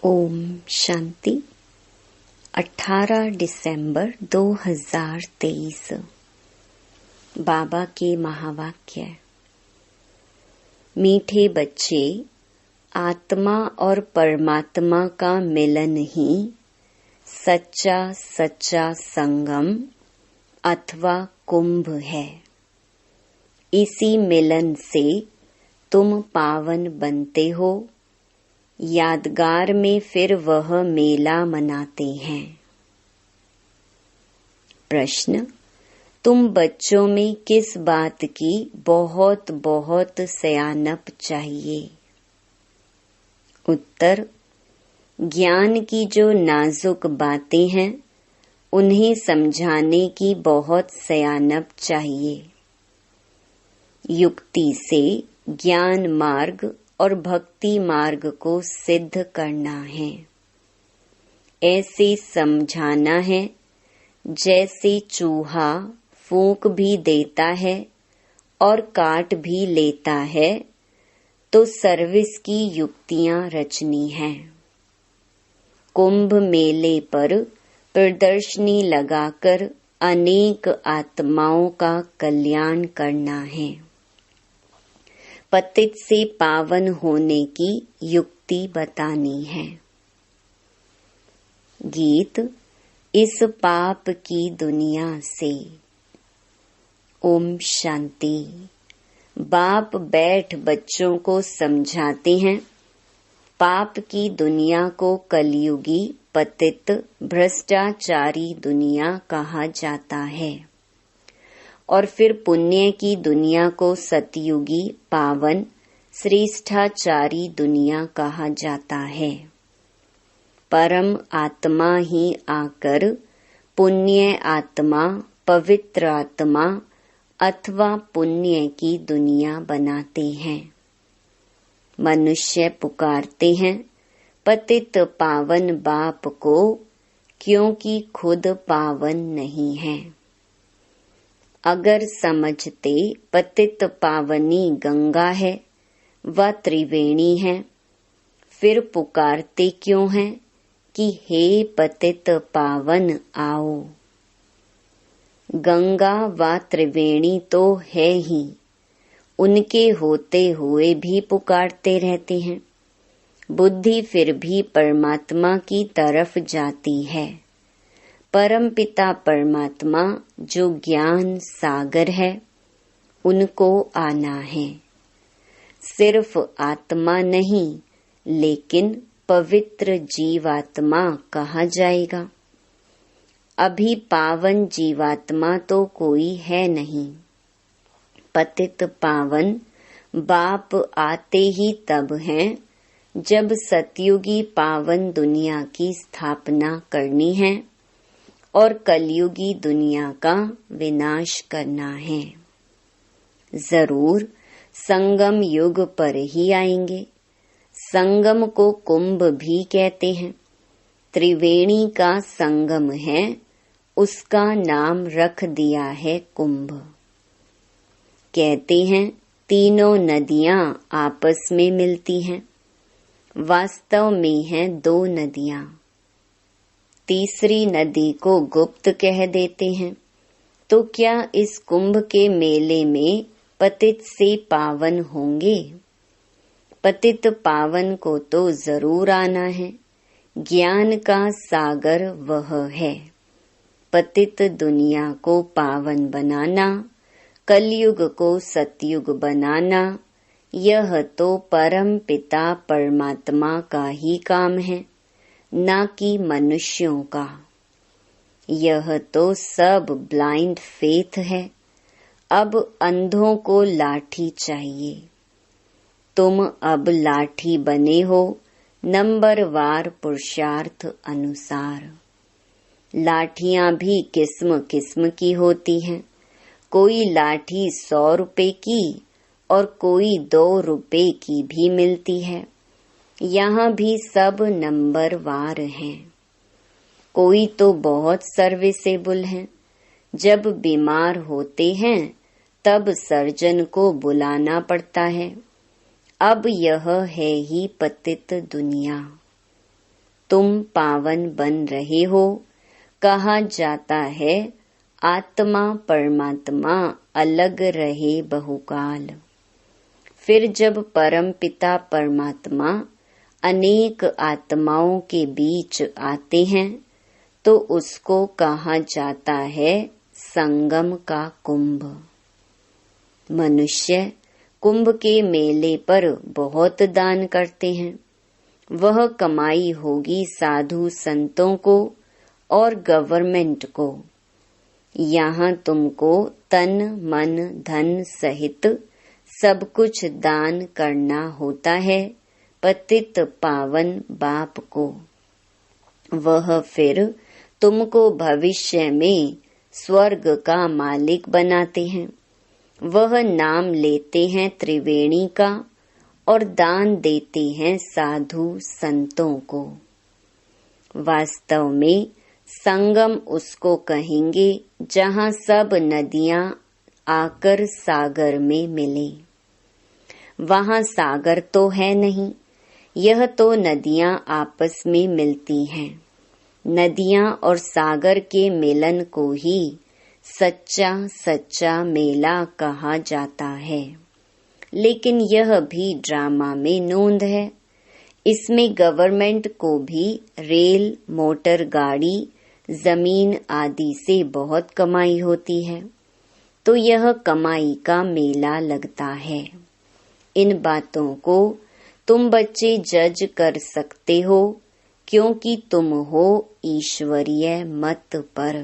ओम शांति। 18 दिसंबर 2023। बाबा के महावाक्य। मीठे बच्चे, आत्मा और परमात्मा का मिलन ही सच्चा सच्चा संगम अथवा कुंभ है। इसी मिलन से तुम पावन बनते हो। यादगार में फिर वह मेला मनाते हैं। प्रश्न: तुम बच्चों में किस बात की बहुत बहुत सयानप चाहिए? उत्तर: ज्ञान की जो नाजुक बातें हैं उन्हें समझाने की बहुत सयानप चाहिए। युक्ति से ज्ञान मार्ग और भक्ति मार्ग को सिद्ध करना है। ऐसे समझाना है जैसे चूहा फूंक भी देता है और काट भी लेता है, तो सर्विस की युक्तियां रचनी हैं। कुंभ मेले पर प्रदर्शनी लगाकर अनेक आत्माओं का कल्याण करना है। पतित से पावन होने की युक्ति बतानी है। गीत: इस पाप की दुनिया से। ओम शांति। बाप बैठ बच्चों को समझाते हैं, पाप की दुनिया को कलयुगी पतित भ्रष्टाचारी दुनिया कहा जाता है और फिर पुण्य की दुनिया को सतयुगी पावन श्रेष्ठाचारी दुनिया कहा जाता है। परम आत्मा ही आकर पुण्य आत्मा, पवित्र आत्मा अथवा पुण्य की दुनिया बनाते हैं। मनुष्य पुकारते हैं पतित पावन बाप को, क्योंकि खुद पावन नहीं है। अगर समझते पतित पावनी गंगा है व त्रिवेणी है, फिर पुकारते क्यों हैं कि हे पतित पावन आओ। गंगा व त्रिवेणी तो है ही, उनके होते हुए भी पुकारते रहते हैं। बुद्धि फिर भी परमात्मा की तरफ जाती है। परमपिता परमात्मा जो ज्ञान सागर है, उनको आना है। सिर्फ आत्मा नहीं, लेकिन पवित्र जीवात्मा कहा जाएगा। अभी पावन जीवात्मा तो कोई है नहीं। पतित पावन बाप आते ही तब हैं जब सतयुगी पावन दुनिया की स्थापना करनी है और कलयुगी दुनिया का विनाश करना है। जरूर संगम युग पर ही आएंगे। संगम को कुंभ भी कहते हैं। त्रिवेणी का संगम है, उसका नाम रख दिया है कुंभ। कहते हैं तीनों नदियां आपस में मिलती हैं, वास्तव में हैं दो नदियां। तीसरी नदी को गुप्त कह देते हैं। तो क्या इस कुंभ के मेले में पतित से पावन होंगे? पतित पावन को तो जरूर आना है। ज्ञान का सागर वह है। पतित दुनिया को पावन बनाना, कलयुग को सतयुग बनाना, यह तो परम पिता परमात्मा का ही काम है, ना कि मनुष्यों का। यह तो सब ब्लाइंड फेथ है। अब अंधों को लाठी चाहिए। तुम अब लाठी बने हो नंबरवार पुरुषार्थ अनुसार। लाठियां भी किस्म किस्म की होती हैं। कोई लाठी 100 रुपए की और कोई 2 रुपए की भी मिलती है। यहाँ भी सब नंबरवार हैं। कोई तो बहुत सर्विसेबल हैं। जब बीमार होते हैं तब सर्जन को बुलाना पड़ता है। अब यह है ही पतित दुनिया। तुम पावन बन रहे हो। कहा जाता है आत्मा परमात्मा अलग रहे बहुकाल। फिर जब परम पिता परमात्मा अनेक आत्माओं के बीच आते हैं तो उसको कहा जाता है संगम का कुंभ। मनुष्य कुंभ के मेले पर बहुत दान करते हैं। वह कमाई होगी साधु संतों को और गवर्नमेंट को। यहाँ तुमको तन मन धन सहित सब कुछ दान करना होता है पतित पावन बाप को। वह फिर तुमको भविष्य में स्वर्ग का मालिक बनाते हैं। वह नाम लेते हैं त्रिवेणी का और दान देते हैं साधु संतों को। वास्तव में संगम उसको कहेंगे जहाँ सब नदियाँ आकर सागर में मिले। वहाँ सागर तो है नहीं, यह तो नदियाँ आपस में मिलती हैं। नदियाँ और सागर के मिलन को ही सच्चा सच्चा मेला कहा जाता है। लेकिन यह भी ड्रामा में नोंद है। इसमें गवर्नमेंट को भी रेल मोटर गाड़ी जमीन आदि से बहुत कमाई होती है, तो यह कमाई का मेला लगता है। इन बातों को तुम बच्चे जज कर सकते हो क्योंकि तुम हो ईश्वरीय मत पर।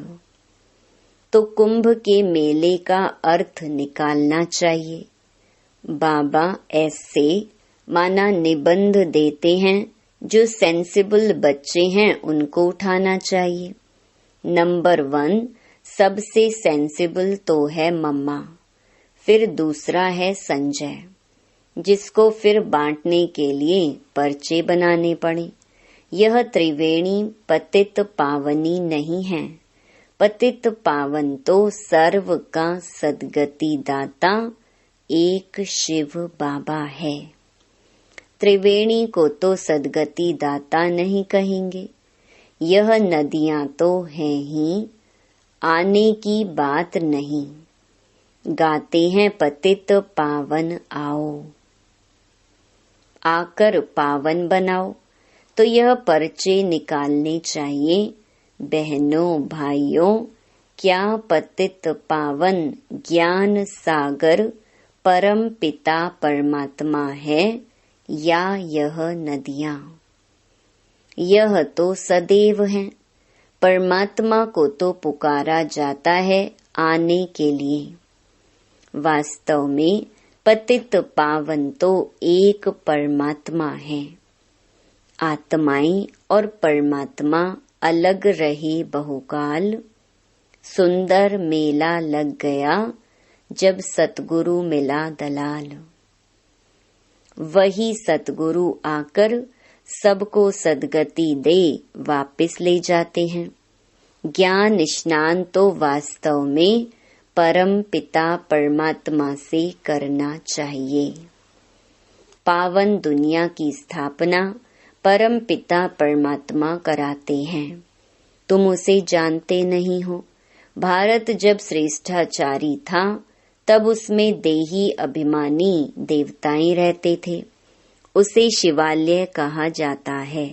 तो कुंभ के मेले का अर्थ निकालना चाहिए। बाबा ऐसे माना निबंध देते हैं, जो सेंसिबल बच्चे हैं उनको उठाना चाहिए। नंबर 1 सबसे सेंसिबल तो है मम्मा, फिर दूसरा है संजय, जिसको फिर बांटने के लिए पर्चे बनाने पड़े। यह त्रिवेणी पतित पावनी नहीं है। पतित पावन तो सर्व का सद्गति दाता एक शिव बाबा है। त्रिवेणी को तो सद्गति दाता नहीं कहेंगे। यह नदियाँ तो हैं ही, आने की बात नहीं। गाते हैं पतित पावन आओ, आकर पावन बनाओ। तो यह पर्चे निकालने चाहिए। बहनों भाइयों, क्या पतित पावन ज्ञान सागर परम पिता परमात्मा है या यह नदियाँ? यह तो सदैव है। परमात्मा को तो पुकारा जाता है आने के लिए। वास्तव में पतित पावन तो एक परमात्मा है। आत्माएं और परमात्मा अलग रहे बहुकाल। सुंदर मेला लग गया जब सतगुरु मिला दलाल। वही सतगुरु आकर सबको सद्गति दे वापस ले जाते हैं। ज्ञान स्नान तो वास्तव में परम पिता परमात्मा से करना चाहिए। पावन दुनिया की स्थापना परम पिता परमात्मा कराते हैं। तुम उसे जानते नहीं हो। भारत जब श्रेष्ठाचारी था तब उसमें देही अभिमानी देवताएं रहते थे। उसे शिवालय कहा जाता है।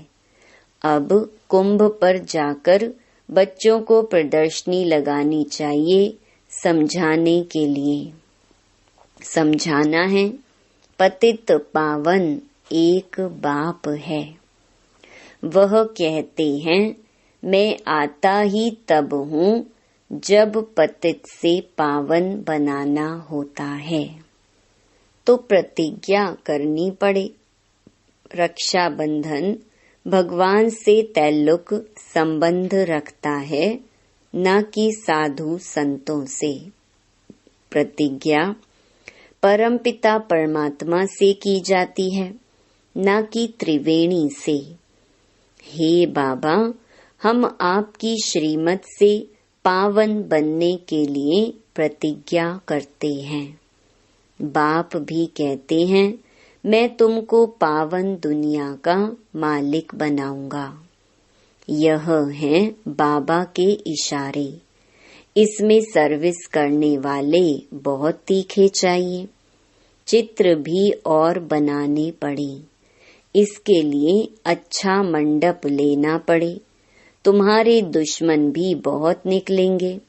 अब कुंभ पर जाकर बच्चों को प्रदर्शनी लगानी चाहिए समझाने के लिए। समझाना है पतित पावन एक बाप है। वह कहते हैं मैं आता ही तब हूँ जब पतित से पावन बनाना होता है। तो प्रतिज्ञा करनी पड़े। रक्षाबंधन भगवान से तल्लुक संबंध रखता है, न कि साधु संतों से। प्रतिज्ञा परमपिता परमात्मा से की जाती है, न कि त्रिवेणी से। हे बाबा, हम आपकी श्रीमत से पावन बनने के लिए प्रतिज्ञा करते हैं। बाप भी कहते हैं मैं तुमको पावन दुनिया का मालिक बनाऊंगा। यह हैं बाबा के इशारे। इसमें सर्विस करने वाले बहुत तीखे चाहिए। चित्र भी और बनाने पड़े। इसके लिए अच्छा मंडप लेना पड़े। तुम्हारे दुश्मन भी बहुत निकलेंगे।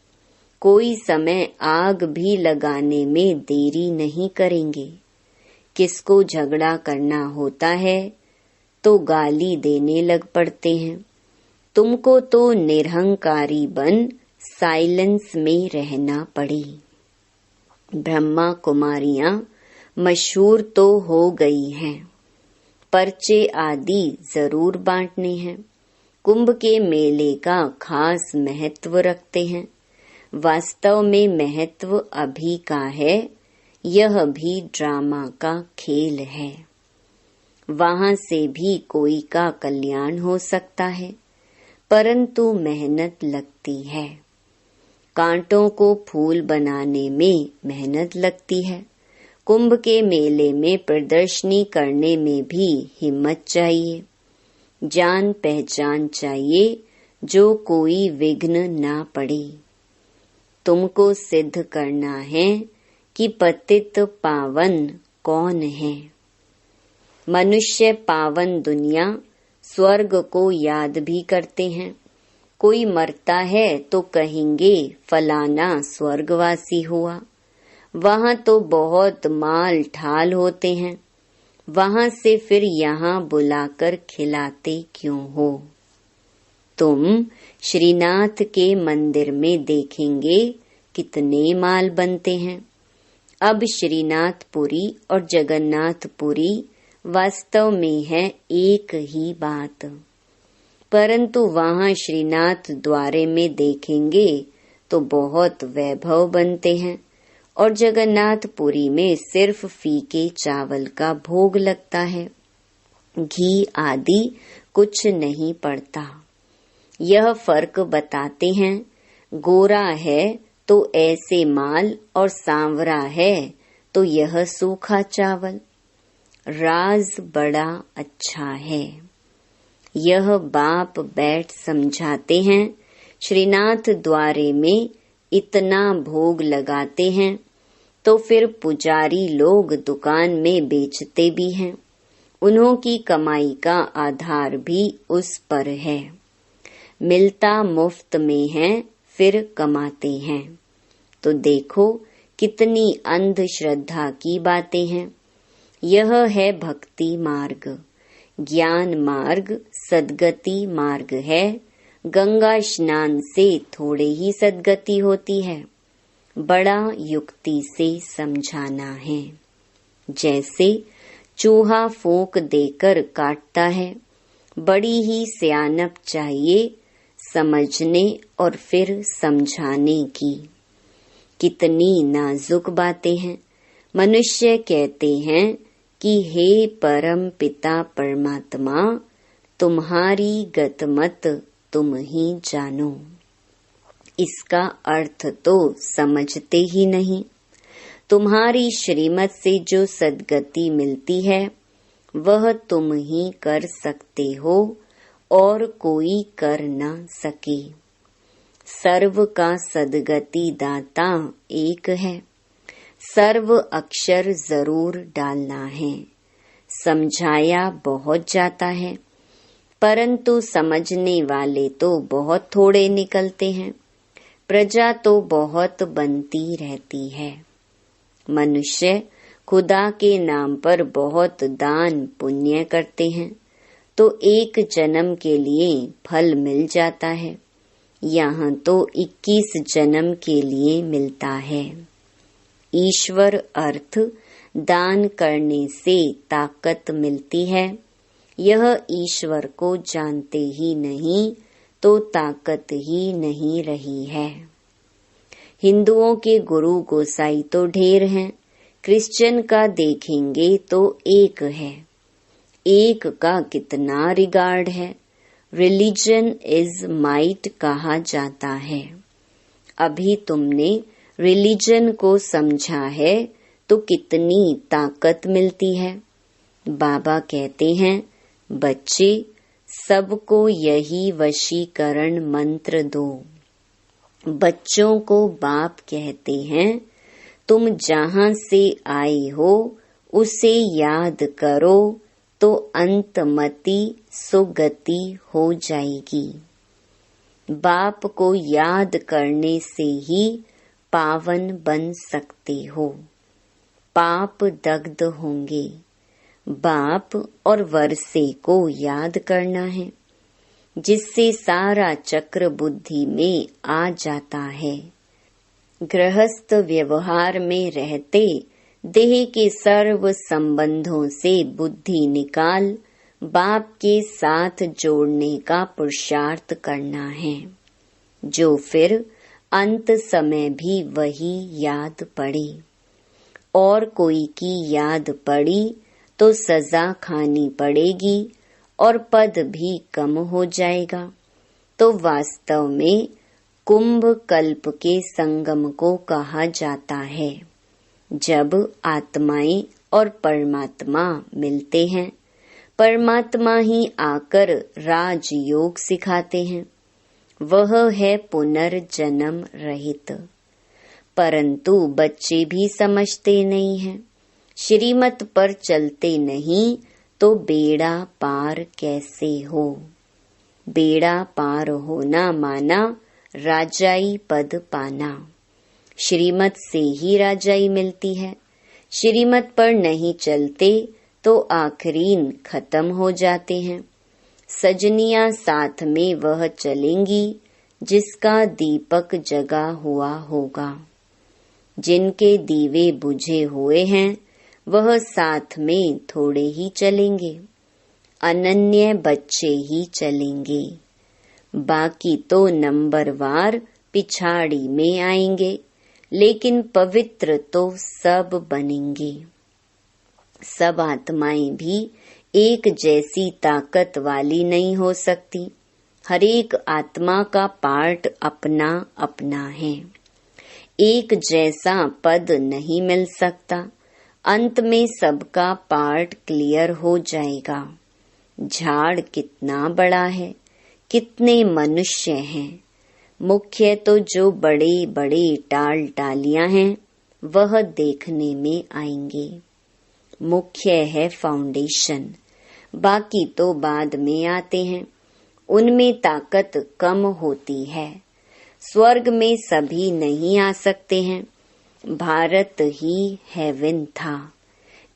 कोई समय आग भी लगाने में देरी नहीं करेंगे। किसको झगड़ा करना होता है तो गाली देने लग पड़ते हैं। तुमको तो निरहंकारी बन साइलेंस में रहना पड़े। ब्रह्मा कुमारियां मशहूर तो हो गई हैं। पर्चे आदि जरूर बांटने हैं। कुंभ के मेले का खास महत्व रखते हैं। वास्तव में महत्व अभी का है। यह भी ड्रामा का खेल है। वहां से भी कोई का कल्याण हो सकता है, परंतु मेहनत लगती है। कांटों को फूल बनाने में मेहनत लगती है। कुंभ के मेले में प्रदर्शनी करने में भी हिम्मत चाहिए। जान पहचान चाहिए जो कोई विघ्न ना पड़े। तुमको सिद्ध करना है कि पतित पावन कौन है। मनुष्य पावन दुनिया स्वर्ग को याद भी करते हैं। कोई मरता है तो कहेंगे फलाना स्वर्गवासी हुआ। वहां तो बहुत माल ठाल होते हैं। वहां से फिर यहाँ बुलाकर खिलाते क्यों हो। तुम श्रीनाथ के मंदिर में देखेंगे कितने माल बनते हैं। अब श्रीनाथपुरी और जगन्नाथपुरी वास्तव में है एक ही बात, परंतु वहां श्रीनाथ द्वारे में देखेंगे तो बहुत वैभव बनते हैं और जगन्नाथपुरी में सिर्फ फीके चावल का भोग लगता है। घी आदि कुछ नहीं पड़ता। यह फर्क बताते हैं। गोरा है तो ऐसे माल और सांवरा है तो यह सूखा चावल। राज बड़ा अच्छा है। यह बाप बैठ समझाते हैं। श्रीनाथ द्वारे में इतना भोग लगाते हैं तो फिर पुजारी लोग दुकान में बेचते भी हैं। उन्हों की कमाई का आधार भी उस पर है। मिलता मुफ्त में है फिर कमाते हैं। तो देखो कितनी अंधश्रद्धा की बातें हैं। यह है भक्ति मार्ग। ज्ञान मार्ग सद्गति मार्ग है। गंगा स्नान से थोड़े ही सद्गति होती है। बड़ा युक्ति से समझाना है। जैसे चूहा फूंक देकर काटता है। बड़ी ही सियानप चाहिए समझने और फिर समझाने की। कितनी नाजुक बातें हैं। मनुष्य कहते हैं कि हे परम पिता परमात्मा, तुम्हारी गतमत तुम ही जानो। इसका अर्थ तो समझते ही नहीं। तुम्हारी श्रीमत से जो सद्गति मिलती है वह तुम ही कर सकते हो और कोई कर न सके। सर्व का सद्गति दाता एक है। सर्व अक्षर जरूर डालना है। समझाया बहुत जाता है, परंतु समझने वाले तो बहुत थोड़े निकलते हैं। प्रजा तो बहुत बनती रहती है। मनुष्य खुदा के नाम पर बहुत दान पुण्य करते हैं तो एक जन्म के लिए फल मिल जाता है। यहाँ तो 21 जन्म के लिए मिलता है। ईश्वर अर्थ दान करने से ताकत मिलती है। यह ईश्वर को जानते ही नहीं तो ताकत ही नहीं रही है। हिंदुओं के गुरु गोसाई तो ढेर हैं। क्रिश्चियन का देखेंगे तो एक है। एक का कितना रिगार्ड है। रिलीजन इज माइट कहा जाता है। अभी तुमने रिलीजन को समझा है तो कितनी ताकत मिलती है। बाबा कहते हैं, बच्चे सबको यही वशीकरण मंत्र दो। बच्चों को बाप कहते हैं, तुम जहाँ से आए हो उसे याद करो तो अंतमति सुगति हो जाएगी। बाप को याद करने से ही पावन बन सकते हो। पाप दग्ध होंगे। बाप और वर्षे को याद करना है, जिससे सारा चक्र बुद्धि में आ जाता है। गृहस्थ व्यवहार में रहते देह के सर्व संबंधों से बुद्धि निकाल बाप के साथ जोड़ने का पुरुषार्थ करना है, जो फिर अंत समय भी वही याद पड़े। और कोई की याद पड़ी तो सजा खानी पड़ेगी और पद भी कम हो जाएगा। तो वास्तव में कुंभ कल्प के संगम को कहा जाता है, जब आत्माएं और परमात्मा मिलते हैं। परमात्मा ही आकर राजयोग सिखाते हैं, वह है पुनर्जन्म रहित। परंतु बच्चे भी समझते नहीं हैं। श्रीमत पर चलते नहीं तो बेड़ा पार कैसे हो। बेड़ा पार होना माना राजाई पद पाना। श्रीमत से ही राजाई मिलती है। श्रीमत पर नहीं चलते तो आखरीन खत्म हो जाते हैं। सजनियां साथ में वह चलेंगी जिसका दीपक जगा हुआ होगा। जिनके दीवे बुझे हुए हैं वह साथ में थोड़े ही चलेंगे। अनन्य बच्चे ही चलेंगे, बाकी तो नंबरवार पिछाड़ी में आएंगे, लेकिन पवित्र तो सब बनेंगे। सब आत्माएं भी एक जैसी ताकत वाली नहीं हो सकती। हर एक आत्मा का पार्ट अपना अपना है। एक जैसा पद नहीं मिल सकता। अंत में सबका पार्ट क्लियर हो जाएगा। झाड़ कितना बड़ा है, कितने मनुष्य हैं। मुख्य तो जो बड़े बड़े टाल टालियां हैं वह देखने में आएंगे। मुख्य है फाउंडेशन, बाकी तो बाद में आते हैं। उनमें ताकत कम होती है। स्वर्ग में सभी नहीं आ सकते हैं। भारत ही हेवन था।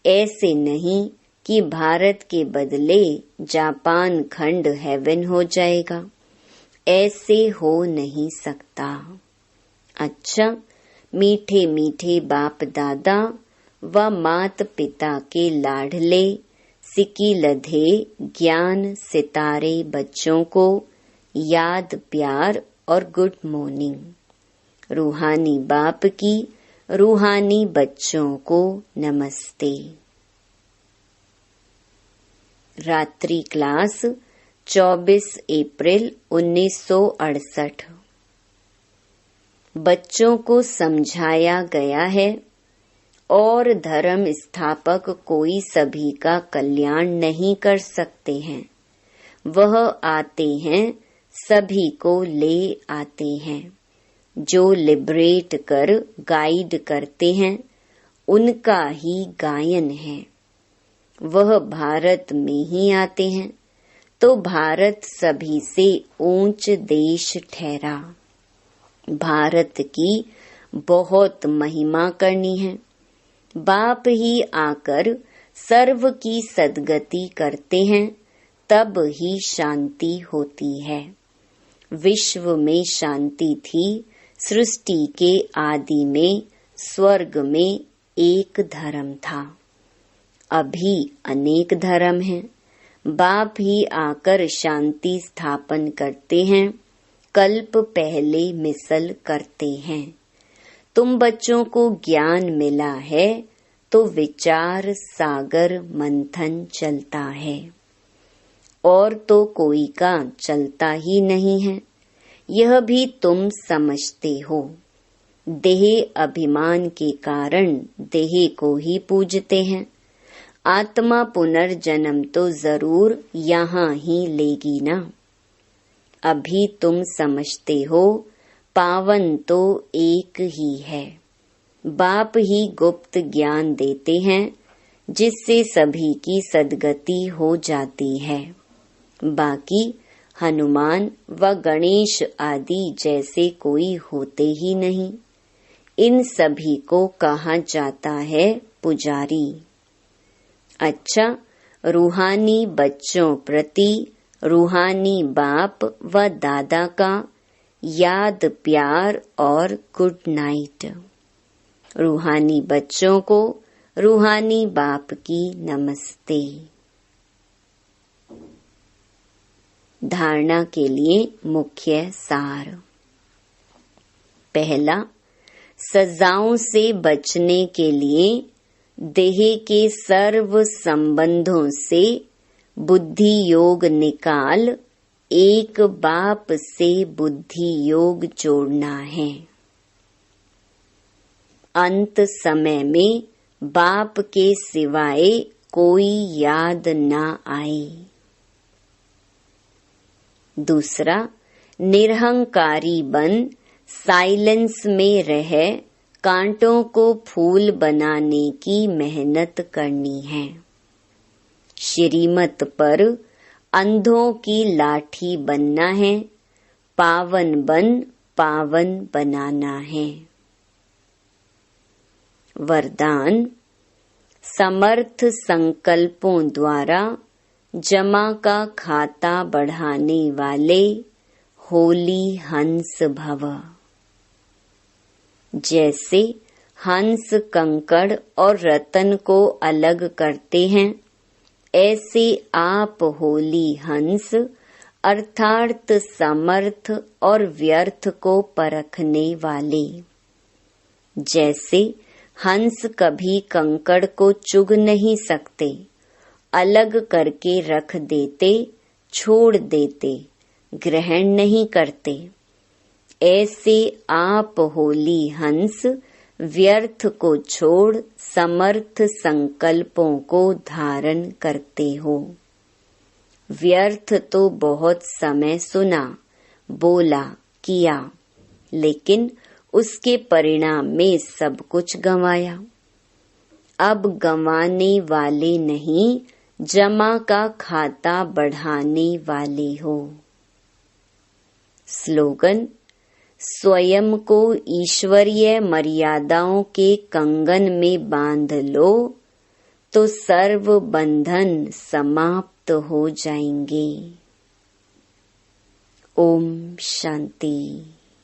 ऐसे नहीं कि भारत के बदले जापान खंड हेवन हो जाएगा। ऐसे हो नहीं सकता। अच्छा, मीठे मीठे बाप दादा व मात पिता के लाडले सिकी लधे ज्ञान सितारे बच्चों को याद प्यार और गुड मॉर्निंग। रूहानी बाप की रूहानी बच्चों को नमस्ते। रात्रि क्लास 24 अप्रैल 1968। बच्चों को समझाया गया है और धर्म स्थापक कोई सभी का कल्याण नहीं कर सकते हैं। वह आते हैं, सभी को ले आते हैं। जो लिबरेट कर गाइड करते हैं उनका ही गायन है। वह भारत में ही आते हैं, तो भारत सभी से ऊंच देश ठहरा। भारत की बहुत महिमा करनी है। बाप ही आकर सर्व की सद्गति करते हैं, तब ही शांति होती है। विश्व में शांति थी सृष्टि के आदि में। स्वर्ग में एक धर्म था, अभी अनेक धर्म हैं। बाप ही आकर शांति स्थापन करते हैं, कल्प पहले मिसल करते हैं। तुम बच्चों को ज्ञान मिला है तो विचार सागर मंथन चलता है, और तो कोई का चलता ही नहीं है। यह भी तुम समझते हो। देह अभिमान के कारण देह को ही पूजते हैं। आत्मा पुनर्जन्म तो जरूर यहाँ ही लेगी ना। अभी तुम समझते हो पावन तो एक ही है। बाप ही गुप्त ज्ञान देते हैं जिससे सभी की सद्गति हो जाती है। बाकी हनुमान व गणेश आदि जैसे कोई होते ही नहीं। इन सभी को कहा जाता है पुजारी। अच्छा, रूहानी बच्चों प्रति रूहानी बाप व दादा का याद, प्यार और गुड नाइट। रूहानी बच्चों को रूहानी बाप की नमस्ते। धारणा के लिए मुख्य सार। पहला, सजाओं से बचने के लिए देह के सर्व संबंधों से बुद्धि योग निकाल एक बाप से बुद्धि योग जोड़ना है। अंत समय में बाप के सिवाय कोई याद न आए। दूसरा, निरहंकारी बन साइलेंस में रह कांटों को फूल बनाने की मेहनत करनी है। श्रीमत पर अंधों की लाठी बनना है। पावन बन पावन बनाना है। वरदान, समर्थ संकल्पों द्वारा जमा का खाता बढ़ाने वाले होली हंस भव। जैसे हंस कंकड़ और रतन को अलग करते हैं, ऐसे आप होली हंस अर्थात समर्थ और व्यर्थ को परखने वाले। जैसे हंस कभी कंकड़ को चुग नहीं सकते, अलग करके रख देते, छोड़ देते, ग्रहण नहीं करते, ऐसे आप होली हंस व्यर्थ को छोड़ समर्थ संकल्पों को धारण करते हो। व्यर्थ तो बहुत समय सुना, बोला, किया, लेकिन उसके परिणाम में सब कुछ गंवाया। अब गंवाने वाले नहीं, जमा का खाता बढ़ाने वाले हो। स्लोगन, स्वयं को ईश्वरीय मर्यादाओं के कंगन में बांध लो तो सर्व बंधन समाप्त हो जाएंगे। ओम शांति।